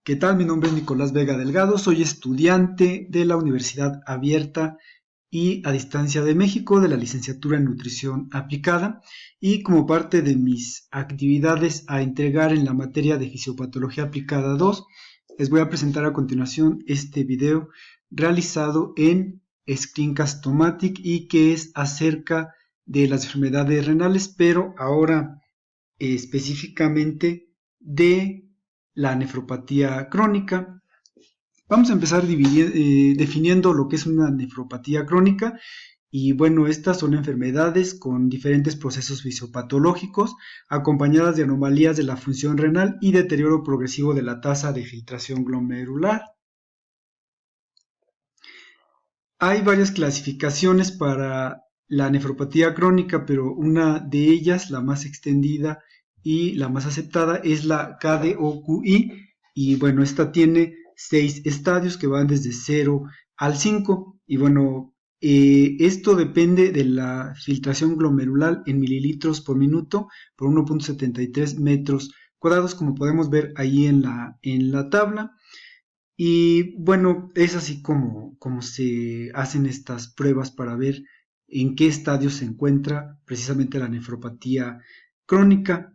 ¿Qué tal? Mi nombre es Nicolás Vega Delgado, soy estudiante de la Universidad Abierta y a Distancia de México de la licenciatura en Nutrición Aplicada y como parte de mis actividades a entregar en la materia de Fisiopatología Aplicada 2, les voy a presentar a continuación este video realizado en Screencast-O-Matic y que es acerca de las enfermedades renales, pero ahora específicamente de la nefropatía crónica. Vamos a empezar definiendo lo que es una nefropatía crónica. Y bueno, estas son enfermedades con diferentes procesos fisiopatológicos, acompañadas de anomalías de la función renal y deterioro progresivo de la tasa de filtración glomerular. Hay varias clasificaciones para la nefropatía crónica, pero una de ellas, la más extendida y la más aceptada, es la KDOQI. Y bueno, esta tiene 6 estadios que van desde 0 al 5. Y bueno, esto depende de la filtración glomerular en mililitros por minuto por 1.73 metros cuadrados, como podemos ver ahí en la tabla. Y bueno, es así como se hacen estas pruebas para ver en qué estadio se encuentra precisamente la nefropatía crónica.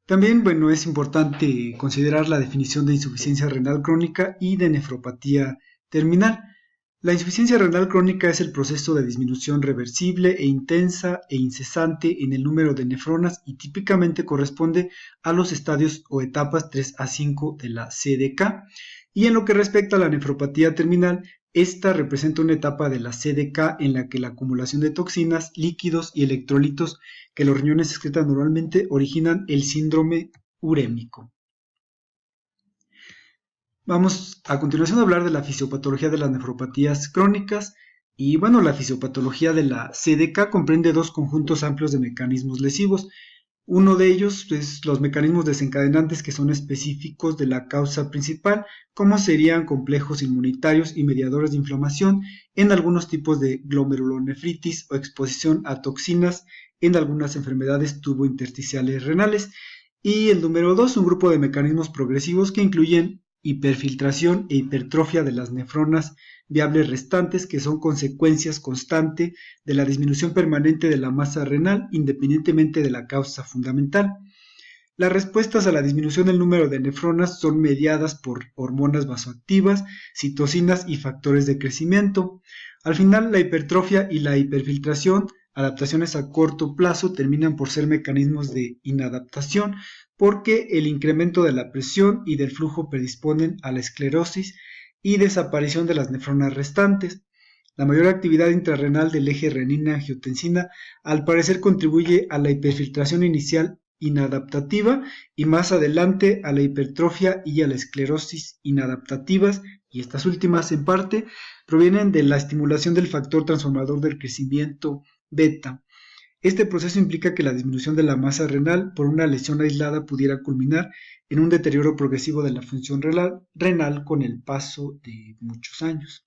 También, bueno, es importante considerar la definición de insuficiencia renal crónica y de nefropatía terminal. La insuficiencia renal crónica es el proceso de disminución reversible e intensa e incesante en el número de nefronas y típicamente corresponde a los estadios o etapas 3 a 5 de la CDK. Y en lo que respecta a la nefropatía terminal, esta representa una etapa de la CDK en la que la acumulación de toxinas, líquidos y electrolitos que los riñones excretan normalmente originan el síndrome urémico. Vamos a continuación a hablar de la fisiopatología de las nefropatías crónicas. Y bueno, la fisiopatología de la CDK comprende dos conjuntos amplios de mecanismos lesivos. Uno de ellos es los mecanismos desencadenantes que son específicos de la causa principal, como serían complejos inmunitarios y mediadores de inflamación en algunos tipos de glomerulonefritis o exposición a toxinas en algunas enfermedades tubointersticiales renales. Y el número 2, un grupo de mecanismos progresivos que incluyen hiperfiltración e hipertrofia de las nefronas viables restantes, que son consecuencias constante de la disminución permanente de la masa renal independientemente de la causa fundamental. Las respuestas a la disminución del número de nefronas son mediadas por hormonas vasoactivas, citocinas y factores de crecimiento. Al final, la hipertrofia y la hiperfiltración, adaptaciones a corto plazo, terminan por ser mecanismos de inadaptación porque el incremento de la presión y del flujo predisponen a la esclerosis y desaparición de las nefronas restantes. La mayor actividad intrarrenal del eje renina-angiotensina al parecer contribuye a la hiperfiltración inicial inadaptativa y más adelante a la hipertrofia y a la esclerosis inadaptativas, y estas últimas en parte provienen de la estimulación del factor transformador del crecimiento beta. Este proceso implica que la disminución de la masa renal por una lesión aislada pudiera culminar en un deterioro progresivo de la función renal con el paso de muchos años.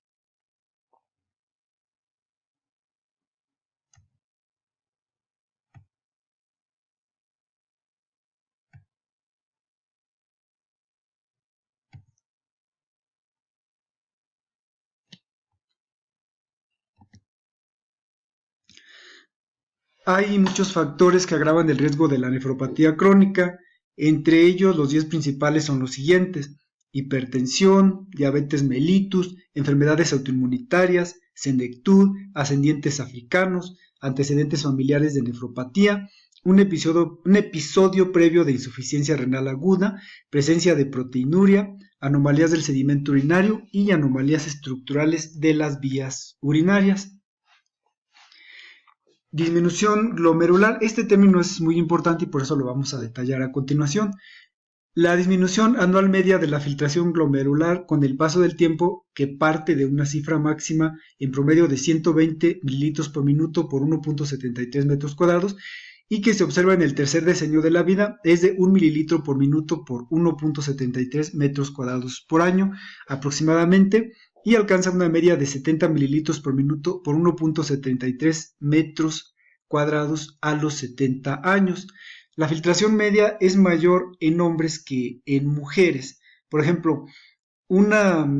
Hay muchos factores que agravan el riesgo de la nefropatía crónica. Entre ellos, los 10 principales son los siguientes: hipertensión, diabetes mellitus, enfermedades autoinmunitarias, senectud, ascendientes africanos, antecedentes familiares de nefropatía, un episodio previo de insuficiencia renal aguda, presencia de proteinuria, anomalías del sedimento urinario y anomalías estructurales de las vías urinarias. Disminución glomerular, este término es muy importante y por eso lo vamos a detallar a continuación. La disminución anual media de la filtración glomerular con el paso del tiempo, que parte de una cifra máxima en promedio de 120 mililitros por minuto por 1.73 metros cuadrados y que se observa en el tercer decenio de la vida, es de 1 mililitro por minuto por 1.73 metros cuadrados por año aproximadamente, y alcanza una media de 70 mililitros por minuto por 1.73 metros cuadrados a los 70 años. La filtración media es mayor en hombres que en mujeres. Por ejemplo, una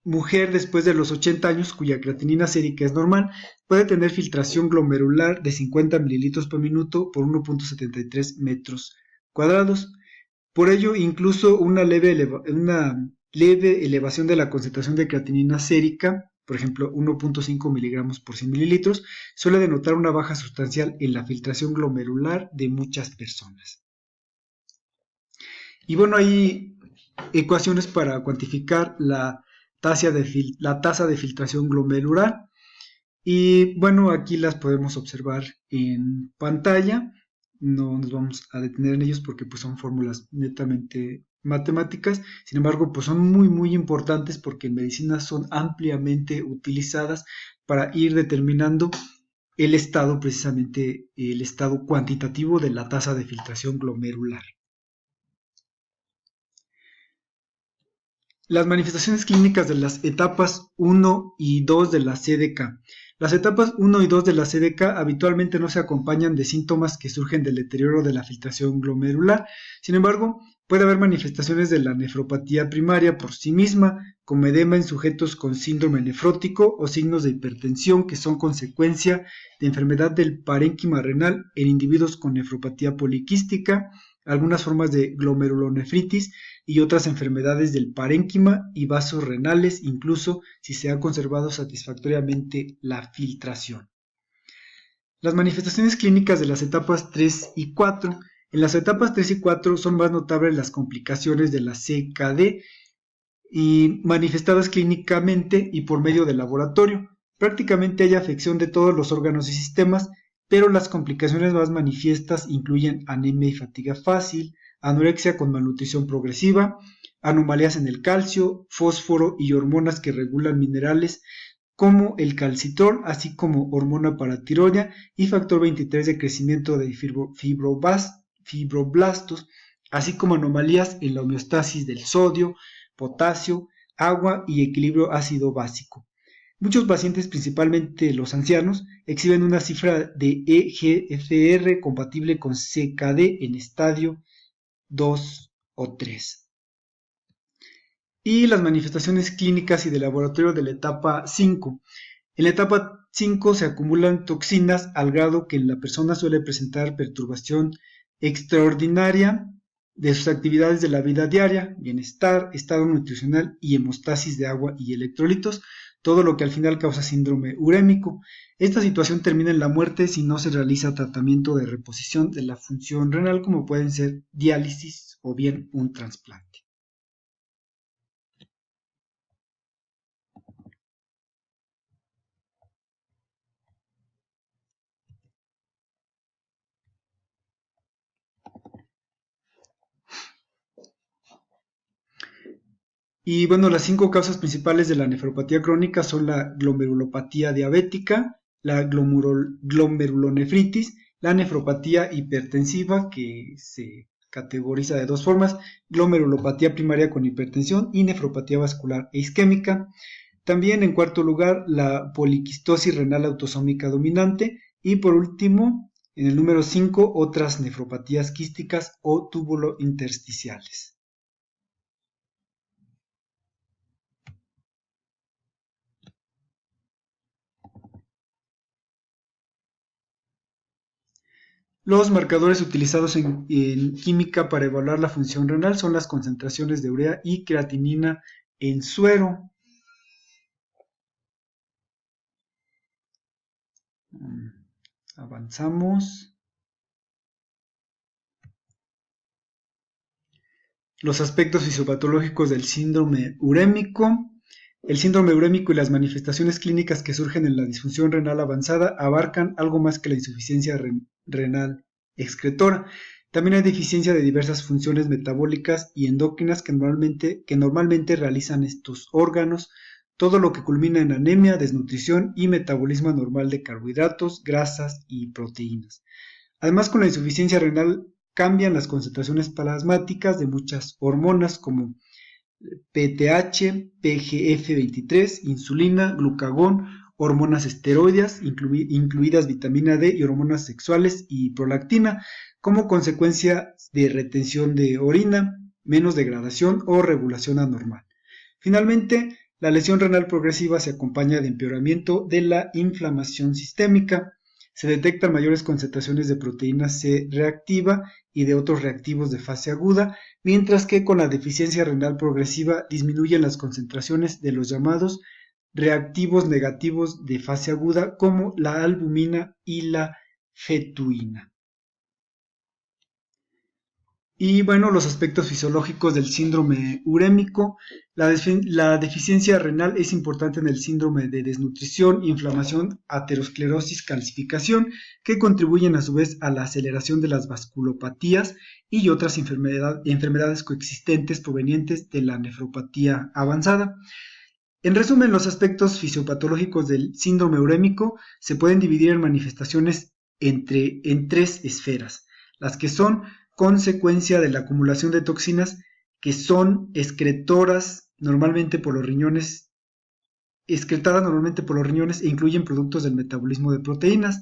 mujer después de los 80 años cuya creatinina sérica es normal puede tener filtración glomerular de 50 mililitros por minuto por 1.73 metros cuadrados. Por ello, incluso una leve elevación de la concentración de creatinina sérica, por ejemplo 1.5 miligramos por 100 mililitros, suele denotar una baja sustancial en la filtración glomerular de muchas personas. Y bueno, hay ecuaciones para cuantificar la tasa de filtración glomerular. Y bueno, aquí las podemos observar en pantalla. No nos vamos a detener en ellos porque pues, son fórmulas netamente matemáticas. Sin embargo, pues son muy importantes porque en medicina son ampliamente utilizadas para ir determinando el estado, precisamente el estado cuantitativo de la tasa de filtración glomerular. Las manifestaciones clínicas de las etapas 1 y 2 de la CDK. Las etapas 1 y 2 de la CDK habitualmente no se acompañan de síntomas que surgen del deterioro de la filtración glomerular. Sin embargo, puede haber manifestaciones de la nefropatía primaria por sí misma, como edema en sujetos con síndrome nefrótico o signos de hipertensión que son consecuencia de enfermedad del parénquima renal en individuos con nefropatía poliquística, algunas formas de glomerulonefritis y otras enfermedades del parénquima y vasos renales, incluso si se ha conservado satisfactoriamente la filtración. Las manifestaciones clínicas de las etapas 3 y 4. En las etapas 3 y 4 son más notables las complicaciones de la CKD y manifestadas clínicamente y por medio del laboratorio. Prácticamente hay afección de todos los órganos y sistemas, pero las complicaciones más manifiestas incluyen anemia y fatiga fácil, anorexia con malnutrición progresiva, anomalías en el calcio, fósforo y hormonas que regulan minerales como el calcitrol, así como hormona paratiroidea y factor 23 de crecimiento de fibroblastos, así como anomalías en la homeostasis del sodio, potasio, agua y equilibrio ácido básico. Muchos pacientes, principalmente los ancianos, exhiben una cifra de EGFR compatible con CKD en estadio 2 o 3. Y las manifestaciones clínicas y de laboratorio de la etapa 5. En la etapa 5 se acumulan toxinas al grado que en la persona suele presentar perturbación extraordinaria de sus actividades de la vida diaria, bienestar, estado nutricional y hemostasis de agua y electrolitos, todo lo que al final causa síndrome urémico. Esta situación termina en la muerte si no se realiza tratamiento de reposición de la función renal, como pueden ser diálisis o bien un trasplante. Y bueno, las 5 causas principales de la nefropatía crónica son la glomerulopatía diabética, la glomerulonefritis, la nefropatía hipertensiva, que se categoriza de dos formas, glomerulopatía primaria con hipertensión y nefropatía vascular e isquémica. También, en cuarto lugar, la poliquistosis renal autosómica dominante. Y por último, en el número 5, otras nefropatías quísticas o tubulointersticiales. Los marcadores utilizados en química para evaluar la función renal son las concentraciones de urea y creatinina en suero. Avanzamos. Los aspectos fisiopatológicos del síndrome urémico. El síndrome urémico y las manifestaciones clínicas que surgen en la disfunción renal avanzada abarcan algo más que la insuficiencia renal excretora. También hay deficiencia de diversas funciones metabólicas y endocrinas que normalmente realizan estos órganos, todo lo que culmina en anemia, desnutrición y metabolismo anormal de carbohidratos, grasas y proteínas. Además, con la insuficiencia renal cambian las concentraciones plasmáticas de muchas hormonas como PTH, PGF23, insulina, glucagón, hormonas esteroideas, incluidas vitamina D y hormonas sexuales y prolactina. como consecuencia de retención de orina, menos degradación o regulación anormal. Finalmente, la lesión renal progresiva se acompaña de empeoramiento de la inflamación sistémica. Se detectan mayores concentraciones de proteína C reactiva y de otros reactivos de fase aguda, mientras que con la deficiencia renal progresiva disminuyen las concentraciones de los llamados reactivos negativos de fase aguda, como la albumina y la fetuina. Y bueno, los aspectos fisiológicos del síndrome urémico. La deficiencia renal es importante en el síndrome de desnutrición, inflamación, aterosclerosis, calcificación, que contribuyen a su vez a la aceleración de las vasculopatías y otras enfermedades coexistentes provenientes de la nefropatía avanzada. En resumen, los aspectos fisiopatológicos del síndrome urémico se pueden dividir en manifestaciones en tres esferas, las que son consecuencia de la acumulación de toxinas que son excretadas normalmente por los riñones e incluyen productos del metabolismo de proteínas.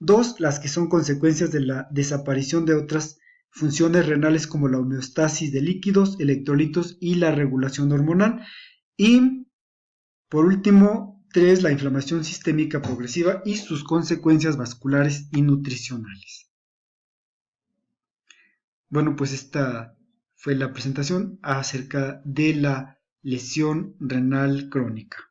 Dos, las que son consecuencias de la desaparición de otras funciones renales como la homeostasis de líquidos, electrolitos y la regulación hormonal. Y por último, 3, la inflamación sistémica progresiva y sus consecuencias vasculares y nutricionales. Bueno, pues esta fue la presentación acerca de la lesión renal crónica.